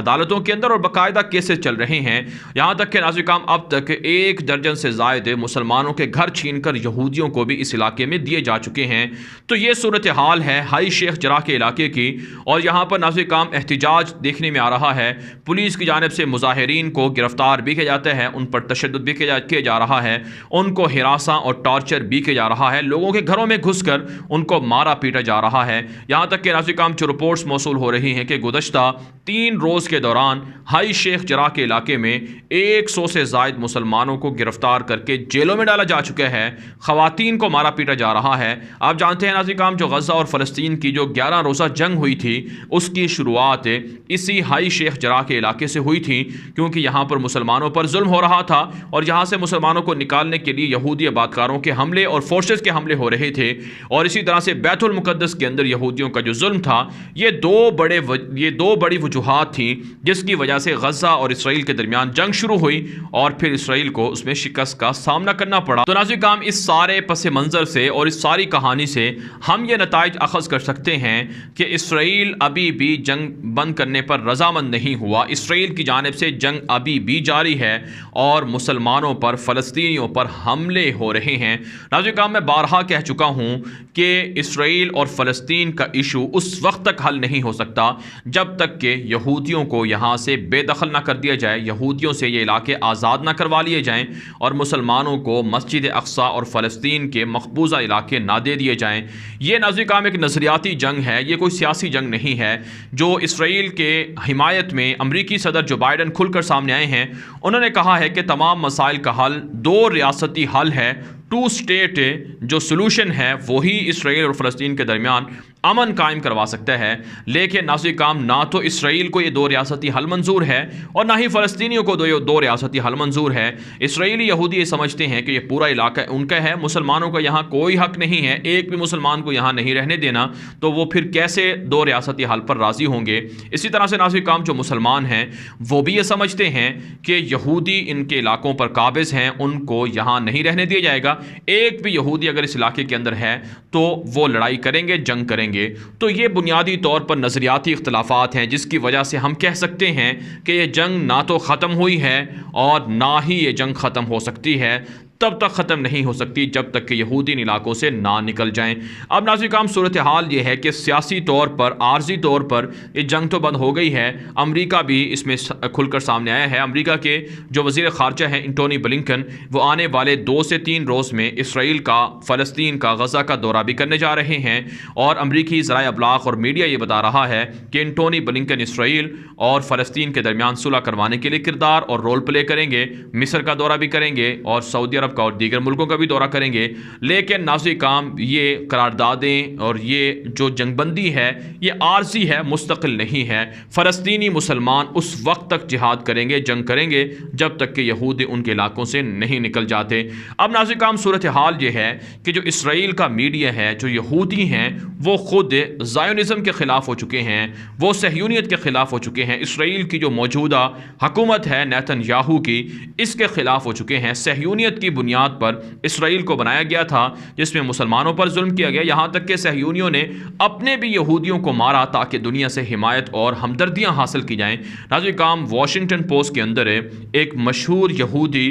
عدالتوں کے اندر اور باقاعدہ کیسز چل رہے ہیں، یہاں تک کہ ناظرین کرام اب تک 1 درجن سے زائد مسلمانوں کے گھر چھین کر یہودیوں کو بھی اس علاقے میں دیے جا چکے ہیں۔ تو یہ صورتحال ہے ہائی شیخ جراح کے علاقے کی، اور یہاں پر ناظرین کرام احتجاج دیکھنے میں آ رہا ہے۔ پولیس کی جانب سے مظاہرین کو گرفتار بھی کیا جاتا ہے، ان پر تشدد بھی کیا جا رہا ہے، ان کو ہراساں اور ٹارچر بھی کیا جا رہا ہے، لوگوں کے گھروں میں گھس کر ان کو مارا پیٹا جا رہا ہے۔ یہاں تک کہ ناظرین کرام جو رپورٹس موصول ہو رہی ہیں کہ گزشتہ 3 روز کے دوران ہائی شیخ جراح کے علاقے میں 100 سے زائد مسلمانوں کو گرفتار کر کے جیلوں میں ڈالا جا چکا ہے، خواتین کو مارا پیٹا جا رہا ہے۔ آپ جانتے ہیں ناظرین کرام جو غزہ اور فلسطین کی جو 11 روزہ جنگ ہوئی تھی اس کی شروعات اسی ہائی شیخ جراح کے علاقے سے ہوئی تھی، کیونکہ یہاں پر مسلمانوں پر ظلم ہو رہا تھا اور یہاں سے مسلمانوں کو نکالنے کے لیے یہودی آبادکاروں کے حملے اور فورسز کے حملے ہو رہے تھے، اور اسی طرح سے بیت المقدس کے اندر یہودیوں کا جو ظلم تھا، یہ دو بڑی وجوہات تھیں جس کی وجہ سے غزہ اور اسرائیل کے درمیان جنگ شروع ہوئی اور پھر اسرائیل کو اس میں شکست کا سامنا کرنا پڑا۔ تو ناظرین کرام اس سارے پس منظر سے اور اس ساری کہانی سے ہم یہ نتائج اخذ کر سکتے ہیں کہ اسرائیل ابھی بھی جنگ بند کرنے پر رضامند نہیں ہوا، اسرائیل کی جانب سے جنگ ابھی بھی جاری ہے اور مسلمانوں پر، فلسطینیوں پر حملے ہو رہے ہیں۔ ناظرین کرام میں بارہا کہہ چکا ہوں کہ اسرائیل اور فلسطین کا ایشو اس وقت تک حل نہیں ہو سکتا جب تک کہ یہودیوں کو یہاں سے بے دخل نہ کر دیا جائے، یہودیوں سے یہ علاقے آزاد نہ کروا لیے جائیں اور مسلمانوں کو مسجد اقصی اور فلسطین کے مقبوضہ علاقے نہ دے دیے جائیں۔ یہ ناظرین کرام ایک نظریاتی جنگ ہے، یہ کوئی سیاسی جنگ نہیں ہے۔ جو اسرائیل کے حمایت میں امریکی صدر جو بائیڈن کھل کر سامنے آئے ہیں، انہوں نے کہا ہے کہ تمام مسائل کا حل 2 ریاستی حل ہے، 2 اسٹیٹ جو سلوشن ہے وہی اسرائیل اور فلسطین کے درمیان امن قائم کروا سکتا ہے۔ لیکن ناظرین کرام نہ تو اسرائیل کو یہ 2 ریاستی حل منظور ہے اور نہ ہی فلسطینیوں کو 2 ریاستی حل منظور ہے۔ اسرائیلی یہودی یہ سمجھتے ہیں کہ یہ پورا علاقہ ان کا ہے، مسلمانوں کا یہاں کوئی حق نہیں ہے، ایک بھی مسلمان کو یہاں نہیں رہنے دینا، تو وہ پھر کیسے 2 ریاستی حل پر راضی ہوں گے۔ اسی طرح سے ناظرین کرام جو مسلمان ہیں وہ بھی یہ سمجھتے ہیں کہ یہودی ان کے علاقوں پر قابض ہیں، ان کو یہاں نہیں رہنے دیا جائے گا، ایک بھی یہودی اگر اس علاقے کے اندر ہے تو وہ لڑائی کریں گے، جنگ کریں گے۔ تو یہ بنیادی طور پر نظریاتی اختلافات ہیں جس کی وجہ سے ہم کہہ سکتے ہیں کہ یہ جنگ نہ تو ختم ہوئی ہے اور نہ ہی یہ جنگ ختم ہو سکتی ہے، تب تک ختم نہیں ہو سکتی جب تک کہ یہودی ان علاقوں سے نہ نکل جائیں۔ اب ناظرین کرام صورتحال یہ ہے کہ سیاسی طور پر، عارضی طور پر یہ جنگ تو بند ہو گئی ہے، امریکہ بھی اس میں کھل کر سامنے آیا ہے۔ امریکہ کے جو وزیر خارجہ ہیں انٹونی بلنکن، وہ آنے والے 2 سے 3 روز میں اسرائیل کا، فلسطین کا، غزہ کا دورہ بھی کرنے جا رہے ہیں، اور امریکی ذرائع ابلاغ اور میڈیا یہ بتا رہا ہے کہ انٹونی بلنکن اسرائیل اور فلسطین کے درمیان صلح کروانے کے لیے کردار اور رول پلے کریں گے، مصر کا دورہ بھی کریں گے اور سعودی عرب کا اور دیگر ملکوں کا بھی دورہ کریں گے۔ لیکن ناظرین کرام یہ قراردادیں اور یہ جو جنگ بندی ہے یہ عارضی ہے، مستقل نہیں ہے۔ فلسطینی مسلمان اس وقت تک جہاد کریں گے، جنگ کریں گے جب تک کہ یہودی ان کے علاقوں سے نہیں نکل جاتے۔ اب ناظرین کرام صورتحال یہ ہے کہ جو اسرائیل کا میڈیا ہے، جو یہودی ہیں، وہ خود زائونزم کے خلاف ہو چکے ہیں، وہ صہیونیت کے خلاف ہو چکے ہیں، اسرائیل کی جو موجودہ حکومت ہے نیتن یاہو کی، اس کے خلاف ہو چکے ہیں۔ صہیونیت کی بنیاد پر اسرائیل کو بنایا گیا تھا جس میں مسلمانوں پر ظلم کیا گیا، یہاں تک کہ صہیونیوں نے اپنے بھی یہودیوں کو مارا تاکہ دنیا سے حمایت اور ہمدردیاں حاصل کی جائیں۔ ناظرین کرام واشنگٹن پوسٹ کے اندر ایک مشہور یہودی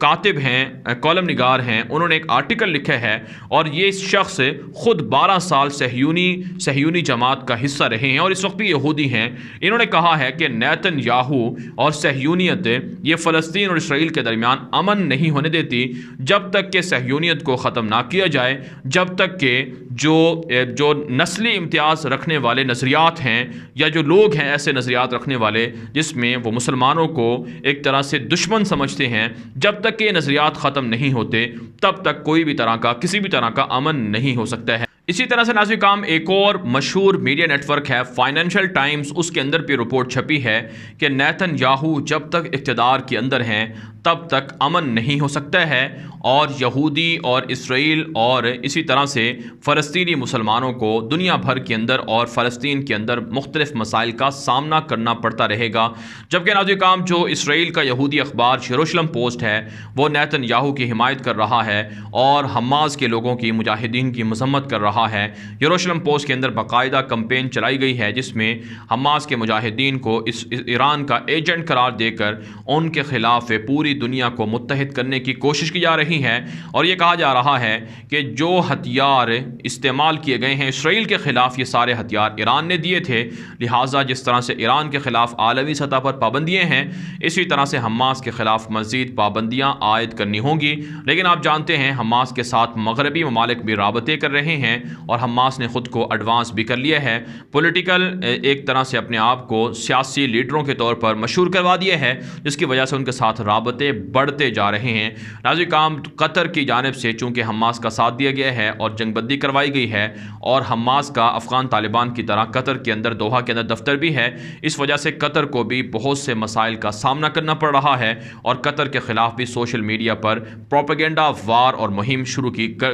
کاتب ہیں، کالم نگار ہیں، انہوں نے ایک آرٹیکل لکھا ہے اور یہ شخص خود 12 سال صہیونی جماعت کا حصہ رہے ہیں اور اس وقت بھی یہودی ہیں۔ انہوں نے کہا ہے کہ نیتن یاہو اور صہیونیت یہ فلسطین اور اسرائیل کے درمیان امن نہیں ہونے دیتی جب تک کہ صہیونیت کو ختم نہ کیا جائے، جب تک کہ جو نسلی امتیاز رکھنے والے نظریات ہیں یا جو لوگ ہیں ایسے نظریات رکھنے والے جس میں وہ مسلمانوں کو ایک طرح سے دشمن سمجھتے ہیں، جب تک کہ یہ نظریات ختم نہیں ہوتے تب تک کوئی بھی طرح کا، کسی بھی طرح کا امن نہیں ہو سکتا ہے۔ اسی طرح سے ناظرین کرام ایک اور مشہور میڈیا نیٹ ورک ہے فائنینشل ٹائمز، اس کے اندر بھی رپورٹ چھپی ہے کہ نیتن یاہو جب تک اقتدار کے اندر ہیں تب تک امن نہیں ہو سکتا ہے اور یہودی اور اسرائیل اور اسی طرح سے فلسطینی مسلمانوں کو دنیا بھر کے اندر اور فلسطین کے اندر مختلف مسائل کا سامنا کرنا پڑتا رہے گا۔ جبکہ ناظرین کرام جو اسرائیل کا یہودی اخبار یروشلم پوسٹ ہے وہ نیتن یاہو کی حمایت کر رہا ہے اور حماس کے لوگوں کی، مجاہدین کی مذمت کر رہا رہا ہے۔ یروشلم پوسٹ کے اندر باقاعدہ کمپین چلائی گئی ہے جس میں حماس کے مجاہدین کو اس ایران کا ایجنٹ قرار دے کر ان کے خلاف پوری دنیا کو متحد کرنے کی کوشش کی جا رہی ہے، اور یہ کہا جا رہا ہے کہ جو ہتھیار استعمال کیے گئے ہیں اسرائیل کے خلاف، یہ سارے ہتھیار ایران نے دیے تھے، لہٰذا جس طرح سے ایران کے خلاف عالمی سطح پر پابندیاں ہیں، اسی طرح سے حماس کے خلاف مزید پابندیاں عائد کرنی ہوں گی۔ لیکن آپ جانتے ہیں حماس کے ساتھ مغربی ممالک بھی رابطے کر رہے ہیں، اور حماس نے خود کو ایڈوانس بھی کر لیا ہے، پولیٹیکل ایک طرح سے اپنے آپ کو سیاسی لیڈروں کے طور پر مشہور کروا دیا ہے، جس کی وجہ سے ان کے ساتھ رابطے بڑھتے جا رہے ہیں۔ ناظرین کرام، قطر کی جانب سے چونکہ حماس کا ساتھ دیا گیا ہے اور جنگ بندی کروائی گئی ہے، اور حماس کا افغان طالبان کی طرح قطر کے اندر دوحہ کے اندر دفتر بھی ہے، اس وجہ سے قطر کو بھی بہت سے مسائل کا سامنا کرنا پڑ رہا ہے، اور قطر کے خلاف بھی سوشل میڈیا پر پروپیگنڈا وار اور مہم شروع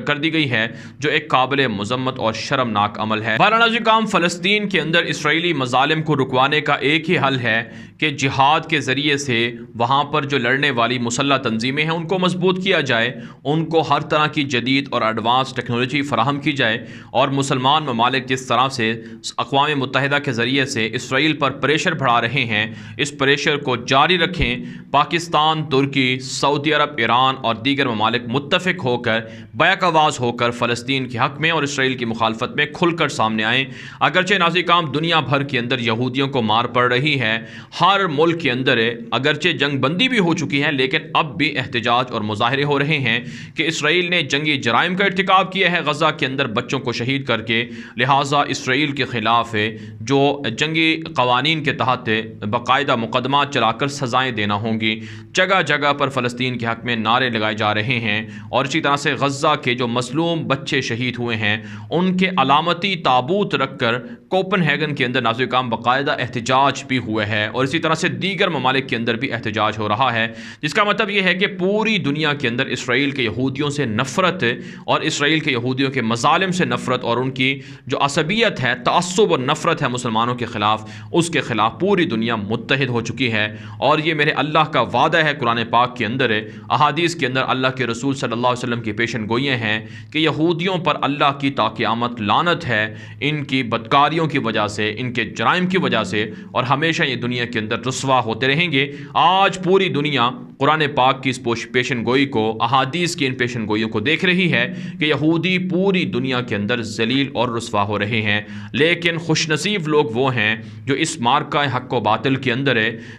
کر دی گئی ہے، جو ایک قابل مذمت اور شرمناک عمل ہے۔ ناظرین کرام، فلسطین کے اندر اسرائیلی مظالم کو رکوانے کا ایک ہی حل ہے کہ جہاد کے ذریعے سے وہاں پر جو لڑنے والی مسلح تنظیمیں ہیں ان کو مضبوط کیا جائے، ان کو ہر طرح کی جدید اور ایڈوانس ٹیکنالوجی فراہم کی جائے، اور مسلمان ممالک جس طرح سے اقوام متحدہ کے ذریعے سے اسرائیل پر پریشر بڑھا رہے ہیں، اس پریشر کو جاری رکھیں۔ پاکستان، ترکی، سعودی عرب، ایران اور دیگر ممالک متفق ہو کر بیک آواز ہو کر فلسطین کے حق میں اور اسرائیل کی مخالفت میں کھل کر سامنے آئیں۔ اگرچہ ناظرین کرام دنیا بھر کے اندر یہودیوں کو مار پڑ رہی ہے، ہر ملک کے اندر اگرچہ جنگ بندی بھی ہو چکی ہے، لیکن اب بھی احتجاج اور مظاہرے ہو رہے ہیں کہ اسرائیل نے جنگی جرائم کا ارتکاب کیا ہے غزہ کے اندر بچوں کو شہید کر کے، لہٰذا اسرائیل کے خلاف جو جنگی قوانین کے تحت باقاعدہ مقدمات چلا کر سزائیں دینا ہوں گی۔ جگہ جگہ پر فلسطین کے حق میں نعرے لگائے جا رہے ہیں، اور اسی طرح سے غزہ کے جو مظلوم بچے شہید ہوئے ہیں ان کے علامتی تابوت رکھ کر کوپن ہیگن کے اندر ناظرین کرام باقاعدہ احتجاج بھی ہوئے ہے، اور اسی طرح سے دیگر ممالک کے اندر بھی احتجاج ہو رہا ہے، جس کا مطلب یہ ہے کہ پوری دنیا کے اندر اسرائیل کے یہودیوں سے نفرت اور اسرائیل کے یہودیوں کے مظالم سے نفرت اور ان کی جو عصبیت ہے، تعصب اور نفرت ہے مسلمانوں کے خلاف، اس کے خلاف پوری دنیا متحد ہو چکی ہے۔ اور یہ میرے اللہ کا وعدہ ہے قرآن پاک کے اندر، احادیث کے اندر اللہ کے رسول صلی اللہ علیہ وسلم کی پیشن گوئیاں ہیں کہ یہودیوں پر اللہ کی تا قیامت لعنت ہے، ان کی بدکاریوں کی وجہ سے، ان کے جرائم کی وجہ سے، اور ہمیشہ یہ دنیا کے اندر رسوا ہوتے رہیں گے۔ آج پوری دنیا قرآن پاک کی اس پیشن گوئی کو، احادیث کی ان پیشن گوئیوں کو دیکھ رہی ہے کہ یہودی پوری دنیا کے اندر ذلیل اور رسوا ہو رہے ہیں، لیکن خوش نصیب لوگ وہ ہیں جو اس مارکہ حق و باطل کے اندر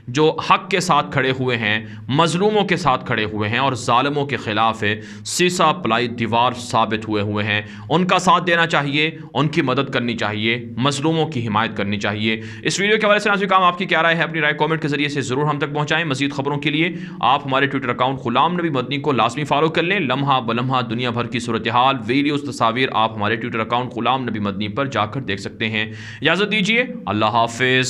جو حق کے ساتھ کھڑے ہوئے ہیں، مظلوموں کے ساتھ کھڑے ہوئے ہیں، اور ظالموں کے خلاف سیسا پلائی دیوار ثابت ہوئے ہیں۔ ان کا ساتھ دینا چاہیے، ان کی مدد کرنی چاہیے، مظلوموں کی حمایت کرنی چاہیے۔ اس ویڈیو کے حوالے سے ناظرین کرام آپ کی کیا رائے ہے؟ اپنی رائے کامنٹ کے ذریعے سے ضرور ہم تک پہنچائیں۔ مزید خبروں کے لیے آپ ہمارے ٹویٹر اکاؤنٹ غلام نبی مدنی کو لازمی فالو کر لیں۔ لمحہ بلمحہ دنیا بھر کی صورتحال، ویڈیوز، تصاویر آپ ہمارے ٹویٹر اکاؤنٹ غلام نبی مدنی پر جا کر دیکھ سکتے ہیں۔ اجازت دیجیے، اللہ حافظ۔